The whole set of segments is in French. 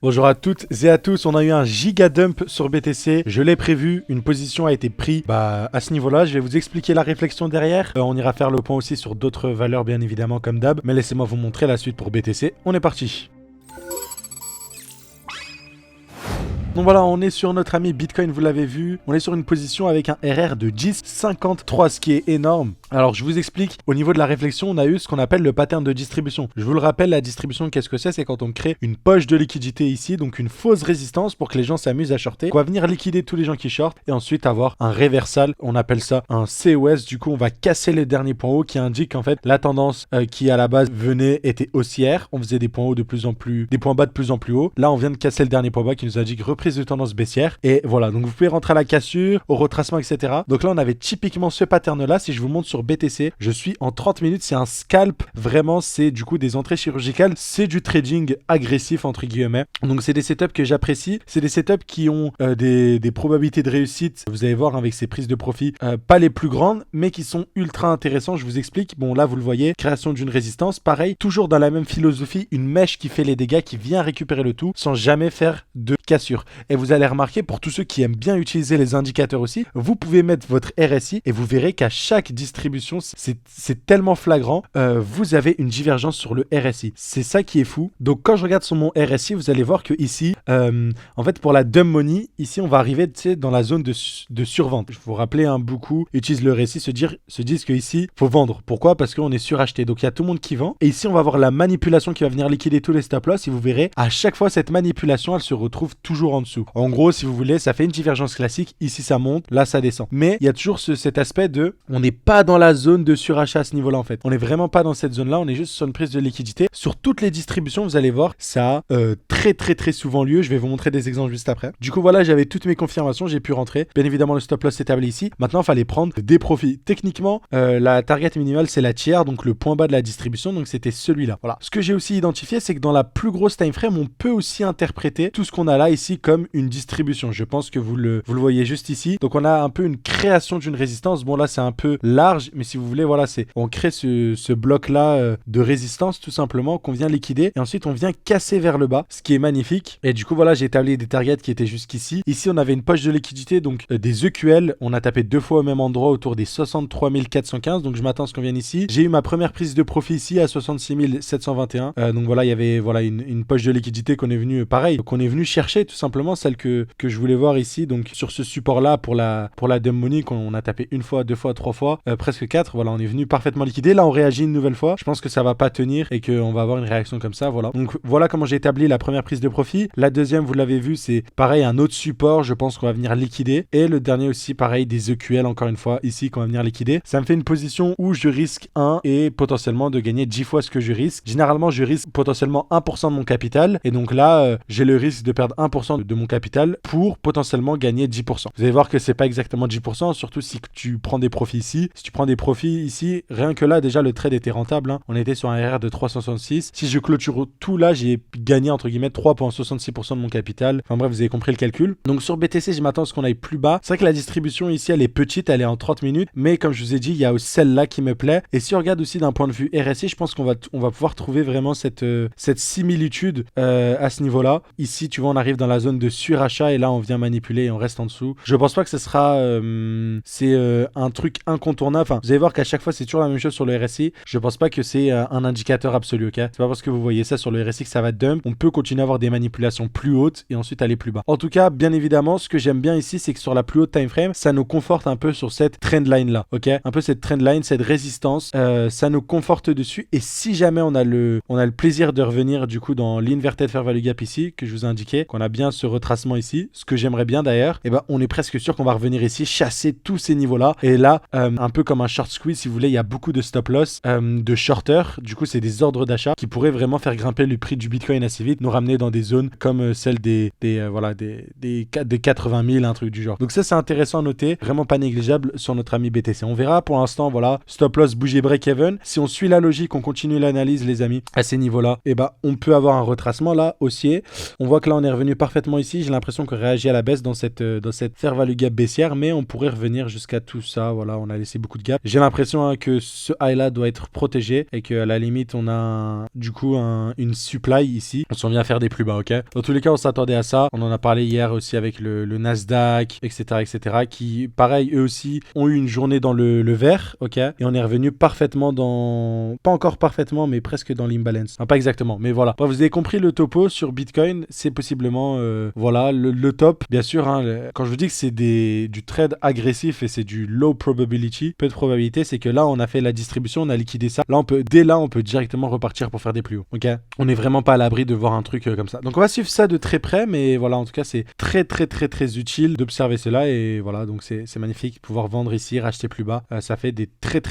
Bonjour à toutes et à tous, on a eu un giga dump sur BTC, je l'ai prévu, une position a été prise à ce niveau-là, je vais vous expliquer la réflexion derrière, on ira faire le point aussi sur d'autres valeurs bien évidemment comme d'hab, mais laissez-moi vous montrer la suite pour BTC, on est parti. Donc voilà, on est sur notre ami Bitcoin, vous l'avez vu. On est sur une position avec un RR de 10,53, ce qui est énorme. Alors je vous explique, au niveau de la réflexion, on a eu ce qu'on appelle le pattern de distribution. Je vous le rappelle, la distribution, qu'est-ce que c'est? C'est quand on crée une poche de liquidité ici, donc une fausse résistance pour que les gens s'amusent à shorter. On va venir liquider tous les gens qui shortent et ensuite avoir un réversal, on appelle ça un COS. Du coup, on va casser les derniers points hauts qui indiquent en fait la tendance qui à la base venait était haussière. On faisait des points hauts de plus en plus, des points bas de plus en plus haut. Là, on vient de casser le dernier point bas qui nous indique reprise de tendance baissière. Et voilà, donc vous pouvez rentrer à la cassure, au retracement, etc. Donc là, on avait typiquement ce pattern-là. Si je vous montre sur BTC, je suis en 30 minutes, c'est un scalp. Vraiment, c'est du coup des entrées chirurgicales. C'est du trading agressif, entre guillemets. Donc c'est des setups que j'apprécie. C'est des setups qui ont des probabilités de réussite. Vous allez voir avec ces prises de profit, pas les plus grandes, mais qui sont ultra intéressants. Je vous explique. Bon, là, vous le voyez, création d'une résistance. Pareil, toujours dans la même philosophie, une mèche qui fait les dégâts, qui vient récupérer le tout sans jamais faire de cassure. Et vous allez remarquer, pour tous ceux qui aiment bien utiliser les indicateurs aussi, vous pouvez mettre votre RSI et vous verrez qu'à chaque distribution, c'est tellement flagrant, vous avez une divergence sur le RSI. C'est ça qui est fou. Donc quand je regarde sur mon RSI, vous allez voir que ici, en fait pour la dumb money, ici on va arriver dans la zone de survente. Je vous rappeler, beaucoup utilisent le RSI, se disent que ici faut vendre. Pourquoi? Parce qu'on est suracheté. Donc il y a tout le monde qui vend. Et ici on va avoir la manipulation qui va venir liquider tous les stop loss. Et vous verrez, à chaque fois cette manipulation, elle se retrouve toujours en dessous. En gros, si vous voulez, ça fait une divergence classique. Ici ça monte, là ça descend. Mais il y a toujours cet aspect de, on n'est pas dans la zone de surachat à ce niveau-là en fait. On n'est vraiment pas dans cette zone-là. On est juste sur une prise de liquidité. Sur toutes les distributions, vous allez voir, ça a très souvent lieu. Je vais vous montrer des exemples juste après. Du coup, voilà, j'avais toutes mes confirmations. J'ai pu rentrer. Bien évidemment, le stop loss s'établit ici. Maintenant, il fallait prendre des profits. Techniquement, la target minimale, c'est la tiers, donc le point bas de la distribution. Donc, c'était celui-là. Voilà. Ce que j'ai aussi identifié, c'est que dans la plus grosse time frame, on peut aussi interpréter tout ce qu'on a là ici comme une distribution. Je pense que vous le voyez juste ici. Donc, on a un peu une création d'une résistance. Bon, là, c'est un peu large, mais si vous voulez, voilà, on crée ce bloc-là de résistance, tout simplement, qu'on vient liquider. Et ensuite, on vient casser vers le bas, ce qui est magnifique. Et du coup, voilà, j'ai établi des targets qui étaient jusqu'ici. Ici, on avait une poche de liquidité, donc des EQL. On a tapé deux fois au même endroit, autour des 63 415. Donc, je m'attends à ce qu'on vienne ici. J'ai eu ma première prise de profit ici à 66 721. Donc, voilà, il y avait une poche de liquidité qu'on est venu, pareil, qu'on est venu chercher, tout simplement, celle que je voulais voir ici. Donc, sur ce support-là, pour la dumb money, qu'on a tapé une fois, deux fois, trois fois, presque quatre. Voilà, on est venu parfaitement liquider. Là, on réagit une nouvelle fois. Je pense que ça va pas tenir et qu'on va avoir une réaction comme ça. Voilà. Donc, voilà comment j'ai établi la première prise de profit. La deuxième, vous l'avez vu, c'est pareil, un autre support. Je pense qu'on va venir liquider. Et le dernier aussi, pareil, des EQL, encore une fois, ici, qu'on va venir liquider. Ça me fait une position où je risque 1 et potentiellement de gagner 10 fois ce que je risque. Généralement, je risque potentiellement 1% de mon capital. Et donc là, j'ai le risque de perdre 1% de mon capital pour potentiellement gagner 10%. Vous allez voir que c'est pas exactement 10%, surtout si tu prends des profits ici. Si tu prends des profits ici, rien que là, déjà, le trade était rentable. On était sur un RR de 366. Si je clôture tout là, j'ai gagné, entre guillemets, 3,66% de mon capital. Enfin bref, vous avez compris le calcul. Donc sur BTC, je m'attends à ce qu'on aille plus bas. C'est vrai que la distribution ici, elle est petite, elle est en 30 minutes. Mais comme je vous ai dit, il y a aussi celle-là qui me plaît. Et si on regarde aussi d'un point de vue RSI, je pense qu'on va pouvoir trouver vraiment cette similitude à ce niveau-là. Ici, tu vois, on arrive dans la zone de surachat et là, on vient manipuler et on reste en dessous. Je pense pas que ce sera... c'est un truc incontournable. Enfin, vous allez voir qu'à chaque fois, c'est toujours la même chose sur le RSI. Je pense pas que c'est un indicateur absolu, ok? C'est pas parce que vous voyez ça sur le RSI que ça va dump. On peut continuer à avoir des manipulations plus hautes et ensuite aller plus bas. En tout cas, bien évidemment, ce que j'aime bien ici, c'est que sur la plus haute time frame, ça nous conforte un peu sur cette trendline là, ok? Un peu cette trendline, cette résistance, ça nous conforte dessus. Et si jamais on a le plaisir de revenir du coup dans l'inverted fair value gap ici, que je vous ai indiqué, qu'on a bien ce retracement ici, ce que j'aimerais bien d'ailleurs, et ben on est presque sûr qu'on va revenir ici, chasser tous ces niveaux là. Et là, un peu comme un short squeeze, si vous voulez, il y a beaucoup de stop loss, de shorters. Du coup, c'est des ordres d'achat qui pourraient vraiment faire grimper le prix du Bitcoin assez vite, nous ramener dans des zones comme celle des 80 000, un truc du genre. Donc ça, c'est intéressant à noter, vraiment pas négligeable sur notre ami BTC. On verra pour l'instant, voilà, stop loss, bouger break-even. Si on suit la logique, on continue l'analyse, les amis, à ces niveaux-là, et ben on peut avoir un retracement là, haussier. On voit que là, on est revenu parfaitement directement ici, j'ai l'impression qu'on réagit à la baisse dans cette fair value gap baissière, mais on pourrait revenir jusqu'à tout ça. Voilà, on a laissé beaucoup de gap. J'ai l'impression que ce high là doit être protégé et qu'à la limite on a du coup une supply ici. On s'en vient faire des plus bas, ok. Dans tous les cas, on s'attendait à ça. On en a parlé hier aussi avec le Nasdaq, etc., qui, pareil, eux aussi ont eu une journée dans le vert, ok. Et on est revenu parfaitement dans, pas encore parfaitement, mais presque dans l'imbalance. Enfin, pas exactement, mais voilà. Bref, vous avez compris le topo sur Bitcoin, c'est possiblement, voilà, le top. Bien sûr, hein, quand je vous dis que c'est du trade agressif et c'est du low probability, peu de probabilité, c'est que là, on a fait la distribution, on a liquidé ça. Là, dès là, on peut directement repartir pour faire des plus hauts, ok. On n'est vraiment pas à l'abri de voir un truc comme ça. Donc, on va suivre ça de très près, mais voilà, en tout cas, c'est très utile d'observer cela et voilà, donc c'est magnifique. Pouvoir vendre ici, racheter plus bas, ça fait des très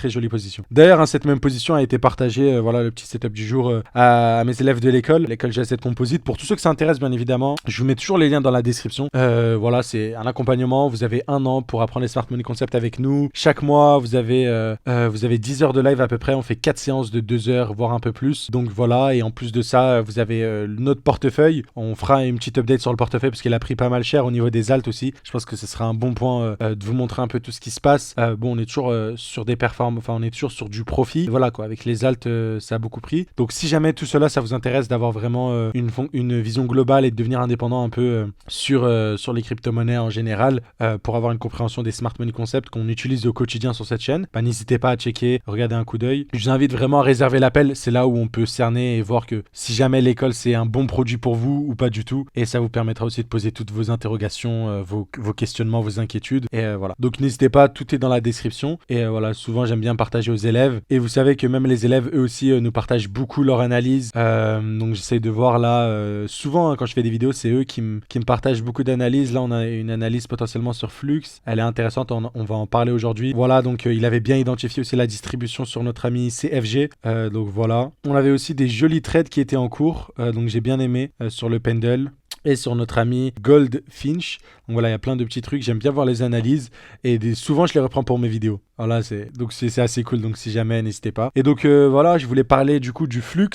jolies positions. D'ailleurs, hein, cette même position a été partagée, voilà le petit setup du jour à mes élèves de l'école G7 Composite. Pour tous ceux que ça intéresse, bien évidemment, je vous mets toujours les liens dans la description. Voilà, c'est un accompagnement. Vous avez 1 an pour apprendre les Smart Money Concepts avec nous. Chaque mois, vous avez 10 heures de live à peu près. On fait 4 séances de 2 heures, voire un peu plus. Donc voilà, et en plus de ça, vous avez notre portefeuille. On fera une petite update sur le portefeuille parce qu'il a pris pas mal cher au niveau des alts aussi. Je pense que ce sera un bon point de vous montrer un peu tout ce qui se passe. Bon, on est toujours sur des performances, enfin on est toujours sur du profit. Voilà quoi, avec les alts, ça a beaucoup pris. Donc si jamais tout cela, ça vous intéresse d'avoir vraiment une vision globale et de devenir indépendant un peu sur les crypto-monnaies en général, pour avoir une compréhension des Smart Money Concepts qu'on utilise au quotidien sur cette chaîne, bah, n'hésitez pas à checker, regarder un coup d'œil. Je vous invite vraiment à réserver l'appel. C'est là où on peut cerner et voir que si jamais l'école c'est un bon produit pour vous ou pas du tout. Et ça vous permettra aussi de poser toutes vos interrogations, vos questionnements, vos inquiétudes. Et voilà. Donc n'hésitez pas, tout est dans la description. Et voilà, souvent j'aime bien partager aux élèves. Et vous savez que même les élèves, eux aussi, nous partagent beaucoup leur analyse. Donc j'essaie de voir là, souvent hein, quand je fais des vidéos, c'est eux qui me partagent beaucoup d'analyses. Là, on a une analyse potentiellement sur Flux. Elle est intéressante, on va en parler aujourd'hui. Voilà, donc il avait bien identifié aussi la distribution sur notre ami CFG. Donc voilà. On avait aussi des jolis trades qui étaient en cours. Donc j'ai bien aimé sur le Pendle. Et sur notre ami Goldfinch. Donc voilà, il y a plein de petits trucs. J'aime bien voir les analyses. Et souvent, je les reprends pour mes vidéos. Voilà, donc c'est assez cool. Donc si jamais, n'hésitez pas. Et donc voilà, je voulais parler du coup du flux.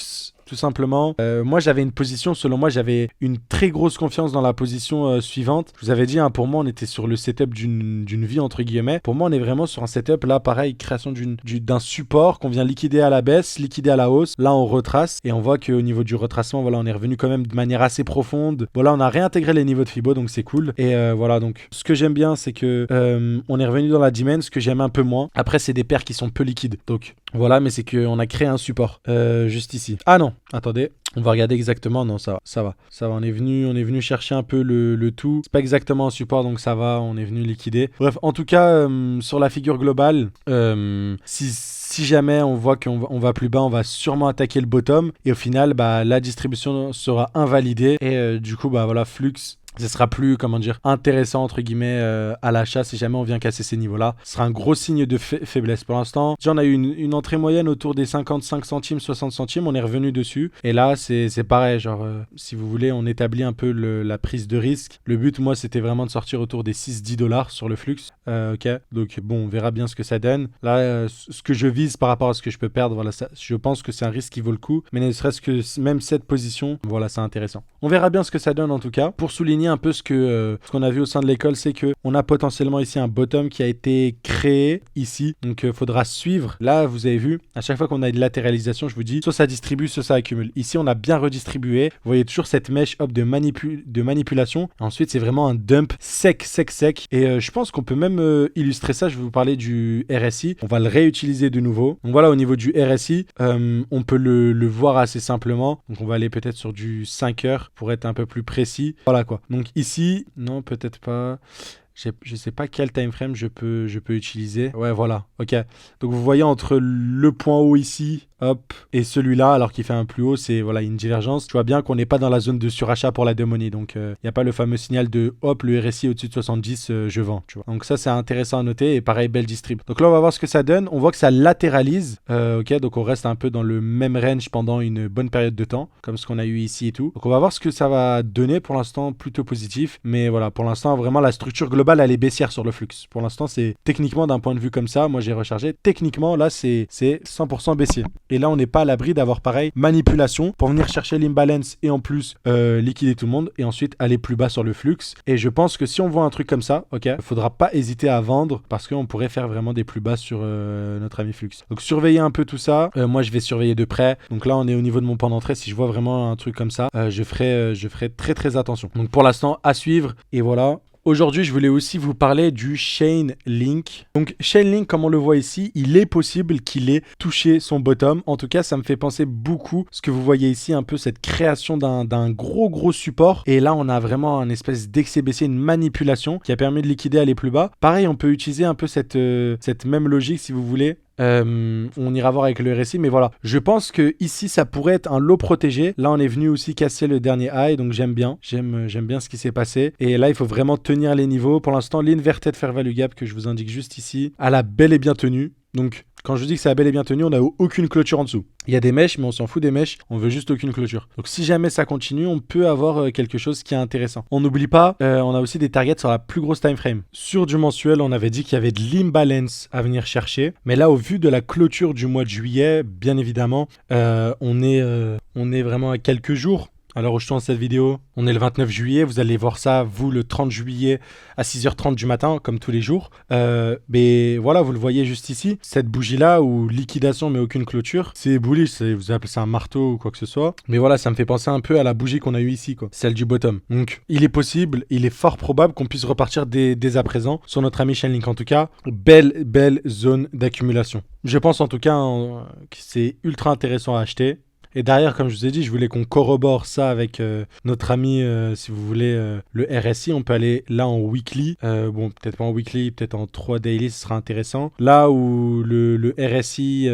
Tout simplement. Moi, j'avais une position, selon moi, j'avais une très grosse confiance dans la position suivante. Je vous avais dit, hein, pour moi, on était sur le setup d'une vie, entre guillemets. Pour moi, on est vraiment sur un setup, là, pareil, création d'un support qu'on vient liquider à la baisse, liquider à la hausse. Là, on retrace et on voit qu'au niveau du retracement, voilà, on est revenu quand même de manière assez profonde. Voilà, on a réintégré les niveaux de Fibo, donc c'est cool. Et voilà, donc ce que j'aime bien, c'est que on est revenu dans la dimension, ce que j'aime un peu moins. Après, c'est des paires qui sont peu liquides. Donc voilà, mais c'est qu'on a créé un support juste ici. Ah non, attendez, on va regarder exactement. Non, ça va. On est venu chercher un peu le tout. C'est pas exactement un support, donc ça va. On est venu liquider. Bref, en tout cas, sur la figure globale, si jamais on voit qu'on va plus bas, on va sûrement attaquer le bottom. Et au final, bah, la distribution sera invalidée. Et du coup, bah voilà, Flux. Ce sera plus, comment dire, intéressant entre guillemets à l'achat si jamais on vient casser ces niveaux-là. Ce sera un gros signe de faiblesse pour l'instant. Déjà, on a eu une entrée moyenne autour des 55 centimes, 60 centimes. On est revenu dessus. Et là, c'est pareil. Genre, si vous voulez, on établit un peu la prise de risque. Le but, moi, c'était vraiment de sortir autour des 6-10 dollars sur le flux. Ok. Donc, bon, on verra bien ce que ça donne. Là, ce que je vise par rapport à ce que je peux perdre, voilà, ça, je pense que c'est un risque qui vaut le coup. Mais ne serait-ce que même cette position, voilà, c'est intéressant. On verra bien ce que ça donne en tout cas. Pour souligner un peu ce qu'on a vu au sein de l'école, c'est que on a potentiellement ici un bottom qui a été créé ici, donc faudra suivre. Là, vous avez vu, à chaque fois qu'on a une latéralisation, je vous dis, soit ça distribue, soit ça accumule. Ici, on a bien redistribué. Vous voyez toujours cette mèche hop de manipulation. Ensuite, c'est vraiment un dump sec. Et je pense qu'on peut même illustrer ça. Je vais vous parler du RSI. On va le réutiliser de nouveau. Donc voilà, au niveau du RSI, on peut le voir assez simplement. Donc on va aller peut-être sur du 5 heures pour être un peu plus précis. Voilà quoi. Donc ici, non, peut-être pas. Je sais pas quel time frame je peux utiliser. Ouais, voilà. Ok. Donc vous voyez entre le point haut ici, hop, et celui-là, alors qu'il fait un plus haut, c'est voilà une divergence. Tu vois bien qu'on n'est pas dans la zone de surachat pour la démonie. Donc il n'y a pas le fameux signal de hop, le RSI au-dessus de 70, je vends. Tu vois. Donc ça, c'est intéressant à noter. Et pareil, belle distrib. Donc là, on va voir ce que ça donne. On voit que ça latéralise. Ok, donc on reste un peu dans le même range pendant une bonne période de temps, comme ce qu'on a eu ici et tout. Donc on va voir ce que ça va donner. Pour l'instant, plutôt positif. Mais voilà, pour l'instant, vraiment la structure globale globale, elle est baissière sur le flux. Pour l'instant, c'est techniquement d'un point de vue comme ça. Moi, j'ai rechargé. Techniquement, là, c'est 100% baissier. Et là, on n'est pas à l'abri d'avoir pareil manipulation pour venir chercher l'imbalance et en plus liquider tout le monde et ensuite aller plus bas sur le flux. Et je pense que si on voit un truc comme ça, ok, il faudra pas hésiter à vendre parce qu'on pourrait faire vraiment des plus bas sur notre ami flux. Donc surveillez un peu tout ça. Moi, je vais surveiller de près. Donc là, on est au niveau de mon point d'entrée. Si je vois vraiment un truc comme ça, je ferai très très attention. Donc pour l'instant, à suivre. Et voilà. Aujourd'hui, je voulais aussi vous parler du Chainlink. Donc, Chainlink, comme on le voit ici, il est possible qu'il ait touché son bottom. En tout cas, ça me fait penser beaucoup, ce que vous voyez ici, un peu cette création d'un gros support. Et là, on a vraiment un espèce d'excès baissier, une manipulation qui a permis de liquider aller plus bas. Pareil, on peut utiliser un peu cette même logique, si vous voulez. On ira voir avec le RSI, mais voilà. Je pense que ici, ça pourrait être un lot protégé. Là, on est venu aussi casser le dernier high, donc j'aime bien. J'aime bien ce qui s'est passé. Et là, il faut vraiment tenir les niveaux. Pour l'instant, l'inverted fair value gap que je vous indique juste ici, elle a bel et bien tenu. Donc, quand je dis que ça a bel et bien tenu, on n'a aucune clôture en dessous. Il y a des mèches, mais on s'en fout des mèches. On veut juste aucune clôture. Donc, si jamais ça continue, on peut avoir quelque chose qui est intéressant. On n'oublie pas, on a aussi des targets sur la plus grosse time frame. Sur du mensuel, on avait dit qu'il y avait de l'imbalance à venir chercher. Mais là, au vu de la clôture du mois de juillet, bien évidemment, on est vraiment à quelques jours. Alors, où je tourne cette vidéo, on est le 29 juillet. Vous allez voir ça, vous, le 30 juillet à 6h30 du matin, comme tous les jours. Mais voilà, vous le voyez juste ici. Cette bougie-là, où liquidation mais aucune clôture, c'est bullish. Vous appelez ça un marteau ou quoi que ce soit. Mais voilà, ça me fait penser un peu à la bougie qu'on a eue ici, quoi. Celle du bottom. Donc, il est possible, il est fort probable qu'on puisse repartir dès à présent sur notre ami Chainlink. En tout cas, belle zone d'accumulation. Je pense en tout cas que c'est ultra intéressant à acheter. Et derrière, comme je vous ai dit, je voulais qu'on corrobore ça avec notre ami, si vous voulez, le RSI. On peut aller là en weekly. Bon, peut-être pas en weekly, peut-être en 3 daily, ce sera intéressant. Là où le RSI,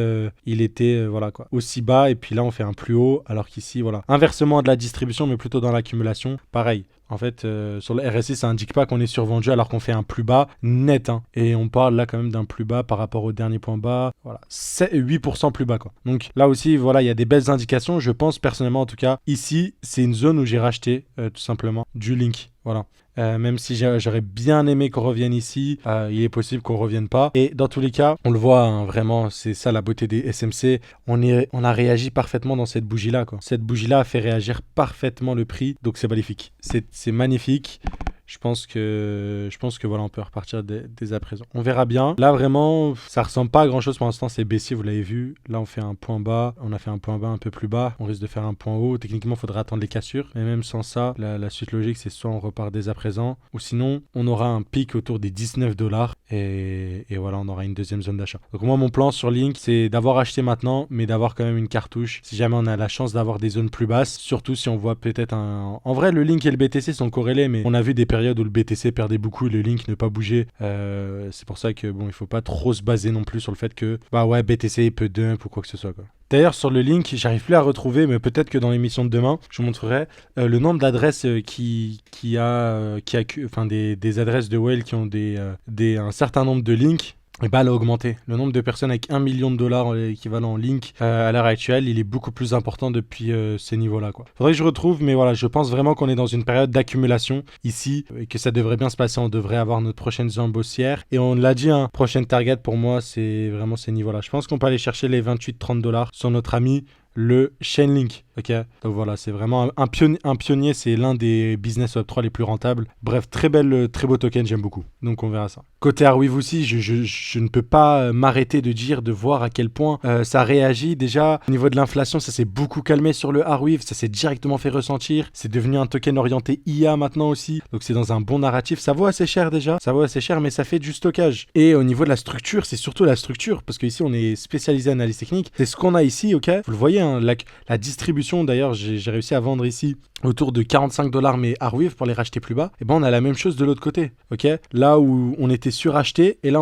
il était voilà quoi, aussi bas. Et puis là, on fait un plus haut. Alors qu'ici, voilà. Inversement de la distribution, mais plutôt dans l'accumulation. Pareil. En fait, sur le RSI, ça indique pas qu'on est survendu alors qu'on fait un plus bas net. Hein. Et on parle là quand même d'un plus bas par rapport au dernier point bas. Voilà, 8% plus bas, quoi. Donc là aussi, voilà, il y a des belles indications. Je pense personnellement, en tout cas, ici, c'est une zone où j'ai racheté tout simplement du Link. Voilà. Même si j'aurais bien aimé qu'on revienne ici, il est possible qu'on ne revienne pas. Et dans tous les cas, on le voit, hein, vraiment, c'est ça la beauté des SMC. On a réagi parfaitement dans cette bougie-là, quoi. Cette bougie-là a fait réagir parfaitement le prix, donc c'est magnifique. C'est magnifique. Je pense que voilà, on peut repartir dès à présent. On verra bien. Là, vraiment, ça ressemble pas à grand chose pour l'instant. C'est baissier, vous l'avez vu. Là, on fait un point bas. On a fait un point bas un peu plus bas. On risque de faire un point haut. Techniquement, il faudra attendre les cassures. Mais même sans ça, la suite logique, c'est soit on repart dès à présent, ou sinon, on aura un pic autour des 19$. Et voilà, on aura une deuxième zone d'achat. Donc moi, mon plan sur Link, c'est d'avoir acheté maintenant, mais d'avoir quand même une cartouche. Si jamais on a la chance d'avoir des zones plus basses, surtout si on voit peut-être un... En vrai, le Link et le BTC sont corrélés, mais on a vu des périodes où le BTC perdait beaucoup et le Link ne pas bouger. C'est pour ça que bon, il faut pas trop se baser non plus sur le fait que bah ouais, BTC peut dump ou quoi que ce soit, quoi. D'ailleurs, sur le Link, j'arrive plus à retrouver, mais peut-être que dans l'émission de demain, je vous montrerai le nombre d'adresses qui a des adresses de whale qui ont un certain nombre de links. Et bah, elle a augmenté. Le nombre de personnes avec $1 million équivalent en Link à l'heure actuelle, il est beaucoup plus important depuis ces niveaux-là, quoi. Faudrait que je retrouve, mais voilà, je pense vraiment qu'on est dans une période d'accumulation ici et que ça devrait bien se passer. On devrait avoir notre prochaine zone baissière. Et on l'a dit, hein, prochaine target pour moi, c'est vraiment ces niveaux-là. Je pense qu'on peut aller chercher les 28-30$ sur notre ami le Chainlink. Ok, donc voilà, c'est vraiment un pionnier, c'est l'un des business Web3 les plus rentables. Bref, très beau token, j'aime beaucoup. Donc on verra ça. Côté Arweave aussi, je ne peux pas m'arrêter de voir à quel point ça réagit. Déjà, au niveau de l'inflation, ça s'est beaucoup calmé sur le Arweave, ça s'est directement fait ressentir. C'est devenu un token orienté IA maintenant aussi, donc c'est dans un bon narratif. Ça vaut assez cher déjà, mais ça fait du stockage. Et au niveau de la structure, c'est surtout la structure, parce qu'ici on est spécialisé analyse technique. C'est ce qu'on a ici, ok. Vous le voyez, hein, la distribution. D'ailleurs, j'ai réussi à vendre ici autour de 45$, mais Arweave pour les racheter plus bas. Et ben on a la même chose de l'autre côté, ok. Là où on était suracheté, et là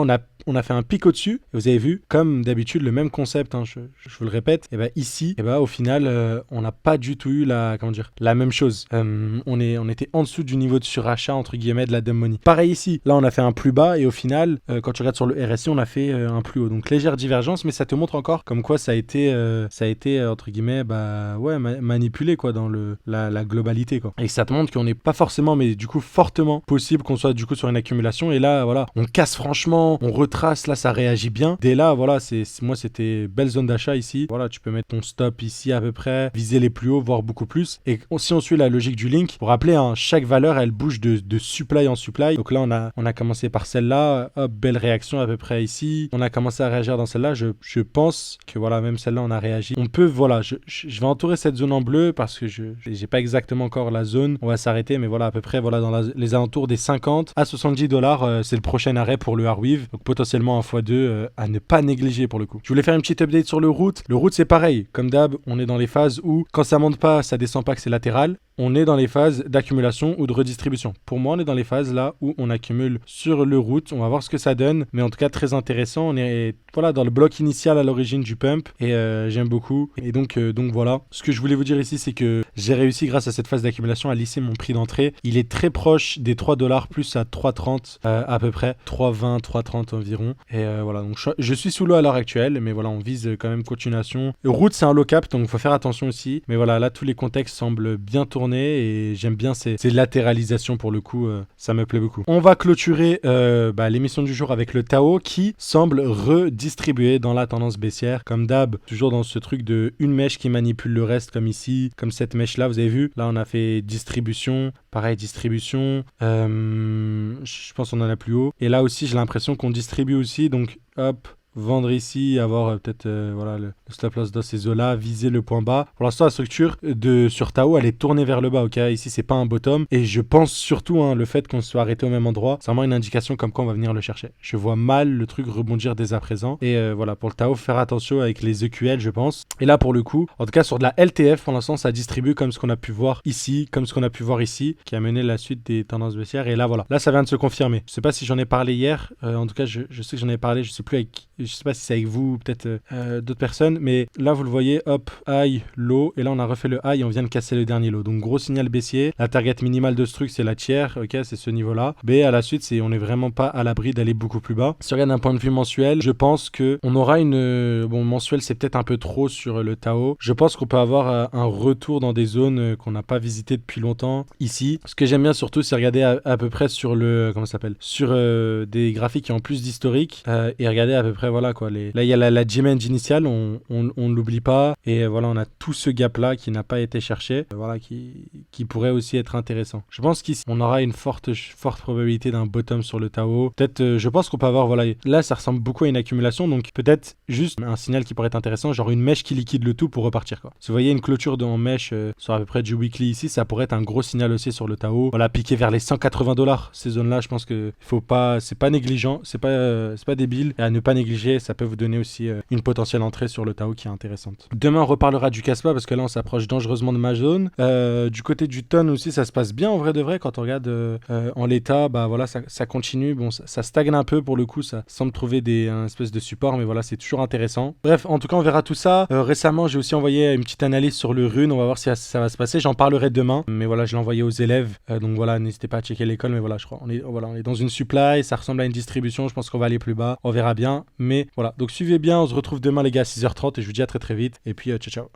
on a fait un pic au-dessus. Et vous avez vu, comme d'habitude, le même concept, hein, je vous le répète. Et ici, au final, on n'a pas du tout eu la même chose. On était en dessous du niveau de surachat, entre guillemets, de la dump money. Pareil ici, là on a fait un plus bas et au final, quand tu regardes sur le RSI, on a fait un plus haut. Donc légère divergence, mais ça te montre encore comme quoi ça a été entre guillemets, manipulé quoi, dans la globalité quoi. Et ça te montre qu'on n'est pas forcément, mais du coup fortement possible qu'on soit du coup sur une accumulation. Et là, voilà, on casse franchement, on retrace, là ça réagit bien. Dès là, voilà, moi c'était belle zone d'achat ici. Voilà, tu peux mettre ton stop ici à peu près, viser les plus hauts, voire beaucoup plus. Et si on suit la logique du link, pour rappeler, hein, chaque valeur elle bouge de supply en supply. Donc là on a commencé par celle-là, hop, belle réaction à peu près ici. On a commencé à réagir dans celle-là. Je pense que voilà, même celle-là on a réagi. On peut, voilà, je vais entourer cette zone en bleu parce que je j'ai pas exactement encore la zone. On va s'arrêter, mais voilà, à peu près, voilà, dans les alentours des 50 à 70 $, c'est le prochain arrêt pour le Arweave. Donc potentiellement un x2 à ne pas négliger pour le coup. Je voulais faire une petite update sur le route. Le route c'est pareil, comme d'hab, on est dans les phases où quand ça monte pas, ça descend pas, que c'est latéral. On est dans les phases d'accumulation ou de redistribution. Pour moi, on est dans les phases là où on accumule sur le route. On va voir ce que ça donne, mais en tout cas très intéressant. On est voilà dans le bloc initial à l'origine du pump et j'aime beaucoup. Et donc voilà. Ce que je voulais vous dire ici, c'est que j'ai réussi grâce à cette phase d'accumulation à lisser mon prix d'entrée. Il est très proche des 3 $ plus à 3,30 à peu près, 3,20, 3,30 environ. Et voilà, donc je suis sous l'eau à l'heure actuelle, mais voilà, on vise quand même continuation. Le route c'est un low cap, donc il faut faire attention aussi. Mais voilà, là tous les contextes semblent bien tourner et j'aime bien ces latéralisations pour le coup, ça me plaît beaucoup. On va clôturer l'émission du jour avec le Tao qui semble redistribuer dans la tendance baissière comme d'hab, toujours dans ce truc de une mèche qui manipule le reste comme ici, comme cette mèche là, vous avez vu, là on a fait distribution, pareil distribution, je pense qu'on en a plus haut et là aussi j'ai l'impression qu'on distribue aussi, donc hop, vendre ici, avoir peut-être voilà, le stop loss dans ces eaux-là, viser le point bas. Pour l'instant, la structure sur Tao, elle est tournée vers le bas. Ok, ici, c'est pas un bottom. Et je pense surtout, le fait qu'on se soit arrêté au même endroit, c'est vraiment une indication comme quoi on va venir le chercher. Je vois mal le truc rebondir dès à présent. Et voilà, pour le Tao, faire attention avec les EQL, je pense. Et là, pour le coup, en tout cas, sur de la LTF, pour l'instant, ça distribue comme ce qu'on a pu voir ici, comme ce qu'on a pu voir ici, qui a mené la suite des tendances baissières. Et là, voilà. Là, ça vient de se confirmer. Je sais pas si j'en ai parlé hier. En tout cas, je sais que j'en ai parlé. Je sais plus avec... Je sais pas si c'est avec vous ou peut-être d'autres personnes, mais là vous le voyez, hop, high, low, et là on a refait le high et on vient de casser le dernier low. Donc gros signal baissier. La target minimale de ce truc c'est la tiers, ok, c'est ce niveau-là. B à la suite, on est vraiment pas à l'abri d'aller beaucoup plus bas. Si on regarde d'un point de vue mensuel, je pense que on aura mensuel c'est peut-être un peu trop sur le Tao. Je pense qu'on peut avoir un retour dans des zones qu'on n'a pas visitées depuis longtemps ici. Ce que j'aime bien surtout, c'est regarder à peu près sur sur des graphiques qui ont plus d'historique et regarder à peu près voilà quoi. Là il y a la G-Range initiale, on ne l'oublie pas et voilà, on a tout ce gap là qui n'a pas été cherché, voilà, qui pourrait aussi être intéressant. Je pense qu'ici on aura une forte probabilité d'un bottom sur le Tao. Peut-être je pense qu'on peut avoir, voilà, là ça ressemble beaucoup à une accumulation, donc peut-être juste un signal qui pourrait être intéressant, genre une mèche qui liquide le tout pour repartir quoi. Si vous voyez une clôture en mèche sur à peu près du weekly ici, ça pourrait être un gros signal aussi sur le Tao. Voilà, piquer vers les 180 $, ces zones là, je pense que faut pas, c'est pas négligent, c'est pas débile, et à ne pas négliger, ça peut vous donner aussi une potentielle entrée sur le Tao qui est intéressante. Demain on reparlera du Caspa parce que là on s'approche dangereusement de ma zone. Du côté du ton aussi ça se passe bien en vrai de vrai, quand on regarde en l'état, voilà, ça continue, bon ça stagne un peu pour le coup, ça semble trouver un espèce de support, mais voilà, c'est toujours intéressant. Bref, en tout cas on verra tout ça. Récemment j'ai aussi envoyé une petite analyse sur le rune, on va voir si ça va se passer, j'en parlerai demain, mais voilà, je l'ai envoyé aux élèves, donc voilà, n'hésitez pas à checker l'école, mais voilà, je crois on est dans une supply, ça ressemble à une distribution, je pense qu'on va aller plus bas, on verra bien, mais voilà, donc suivez bien, on se retrouve demain les gars à 6h30 et je vous dis à très très vite, et puis ciao ciao.